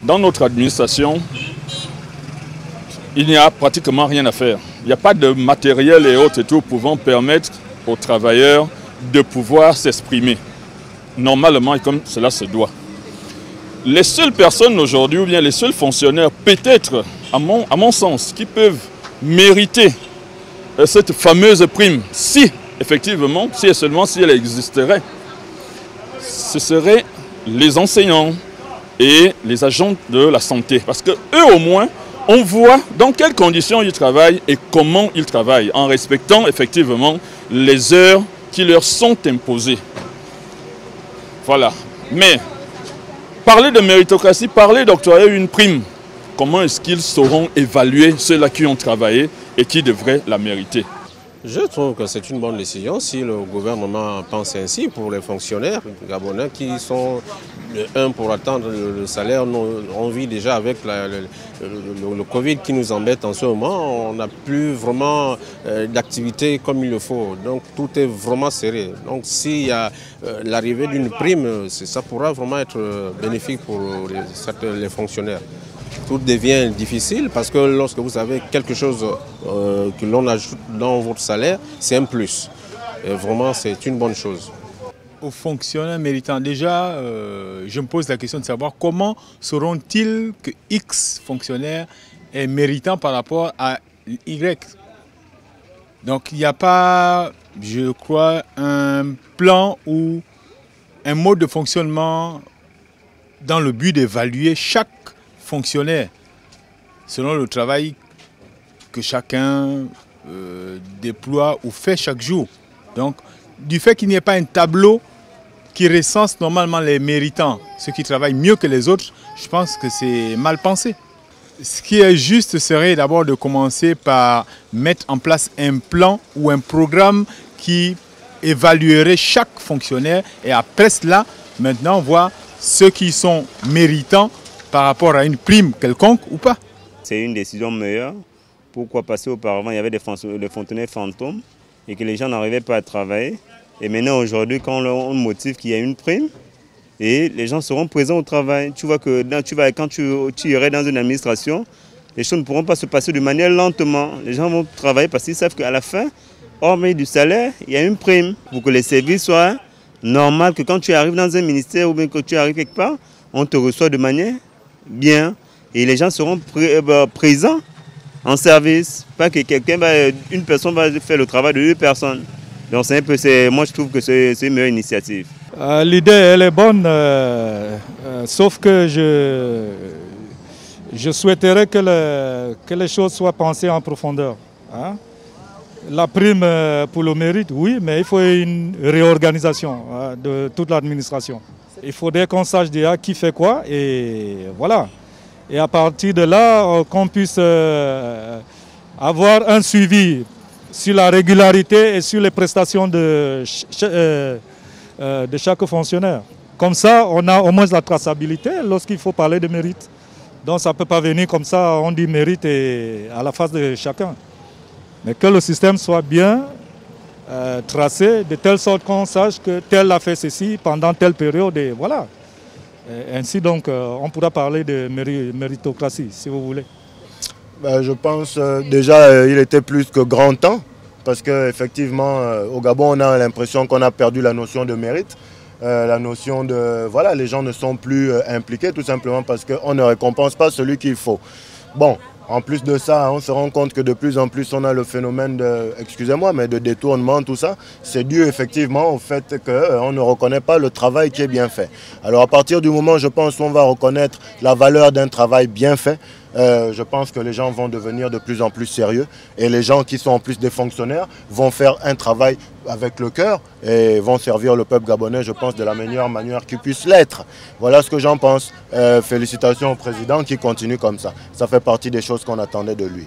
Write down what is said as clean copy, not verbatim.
Dans notre administration, il n'y a pratiquement rien à faire. Il n'y a pas de matériel et autres et tout pouvant permettre aux travailleurs de pouvoir s'exprimer normalement et comme cela se doit. Les seules personnes aujourd'hui, ou bien les seuls fonctionnaires, peut-être, à mon sens, qui peuvent mériter cette fameuse prime, si effectivement, si et seulement si elle existerait, ce seraient les enseignants et les agents de la santé. Parce que eux au moins, on voit dans quelles conditions ils travaillent et comment ils travaillent, en respectant effectivement les heures qui leur sont imposées. Voilà. Mais parler de méritocratie, parler d'octroyer une prime, comment est-ce qu'ils sauront évaluer ceux-là qui ont travaillé et qui devraient la mériter? Je trouve que c'est une bonne décision si le gouvernement pense ainsi pour les fonctionnaires gabonais qui sont pour attendre le salaire. On vit déjà avec le Covid qui nous embête en ce moment. On n'a plus vraiment d'activité comme il le faut. Donc tout est vraiment serré. Donc s'il y a l'arrivée d'une prime, ça pourra vraiment être bénéfique pour les fonctionnaires. Tout devient difficile parce que lorsque vous avez quelque chose que l'on ajoute dans votre salaire, c'est un plus. Et vraiment, c'est une bonne chose. Aux fonctionnaires méritants, déjà, je me pose la question de savoir comment sauront-ils que X fonctionnaire est méritant par rapport à Y. Donc, il n'y a pas, je crois, un plan ou un mode de fonctionnement dans le but d'évaluer chaque fonctionnaire selon le travail que chacun déploie ou fait chaque jour. Donc, du fait qu'il n'y ait pas un tableau qui recense normalement les méritants, ceux qui travaillent mieux que les autres, je pense que c'est mal pensé. Ce qui est juste serait d'abord de commencer par mettre en place un plan ou un programme qui évaluerait chaque fonctionnaire et après cela, maintenant, voir ceux qui sont méritants par rapport à une prime quelconque ou pas. C'est une décision meilleure. Pourquoi? Parce qu'auparavant, il y avait des fonctionnaires fantômes et que les gens n'arrivaient pas à travailler. Et maintenant, aujourd'hui, quand on motive qu'il y a une prime, et les gens seront présents au travail. Tu vois que quand tu irais dans une administration, les choses ne pourront pas se passer de manière lentement. Les gens vont travailler parce qu'ils savent qu'à la fin, hormis du salaire, il y a une prime pour que les services soient normaux, que quand tu arrives dans un ministère ou bien que tu arrives quelque part, on te reçoit de manière bien et les gens seront présents en service, pas que une personne va faire le travail de 2 personnes. Donc moi je trouve que c'est une meilleure initiative. L'idée elle est bonne, sauf que je souhaiterais que les choses soient pensées en profondeur. Hein? La prime pour le mérite, oui, mais il faut une réorganisation de toute l'administration. Il faudrait qu'on sache déjà qui fait quoi et voilà. Et à partir de là, qu'on puisse avoir un suivi sur la régularité et sur les prestations de chaque fonctionnaire. Comme ça, on a au moins la traçabilité lorsqu'il faut parler de mérite. Donc ça ne peut pas venir comme ça, on dit mérite et à la face de chacun. Mais que le système soit bien tracé de telle sorte qu'on sache que tel a fait ceci pendant telle période et voilà. Et ainsi donc on pourra parler de méritocratie si vous voulez. Je pense déjà il était plus que grand temps parce qu'effectivement au Gabon on a l'impression qu'on a perdu la notion de mérite. La notion de voilà, les gens ne sont plus impliqués tout simplement parce qu'on ne récompense pas celui qu'il faut. Bon. En plus de ça, on se rend compte que de plus en plus on a le phénomène de détournement, tout ça. C'est dû effectivement au fait qu'on ne reconnaît pas le travail qui est bien fait. Alors à partir du moment, je pense, où on va reconnaître la valeur d'un travail bien fait, je pense que les gens vont devenir de plus en plus sérieux et les gens qui sont en plus des fonctionnaires vont faire un travail avec le cœur et vont servir le peuple gabonais, je pense, de la meilleure manière qu'ils puissent l'être. Voilà ce que j'en pense. Félicitations au président qui continue comme ça. Ça fait partie des choses qu'on attendait de lui.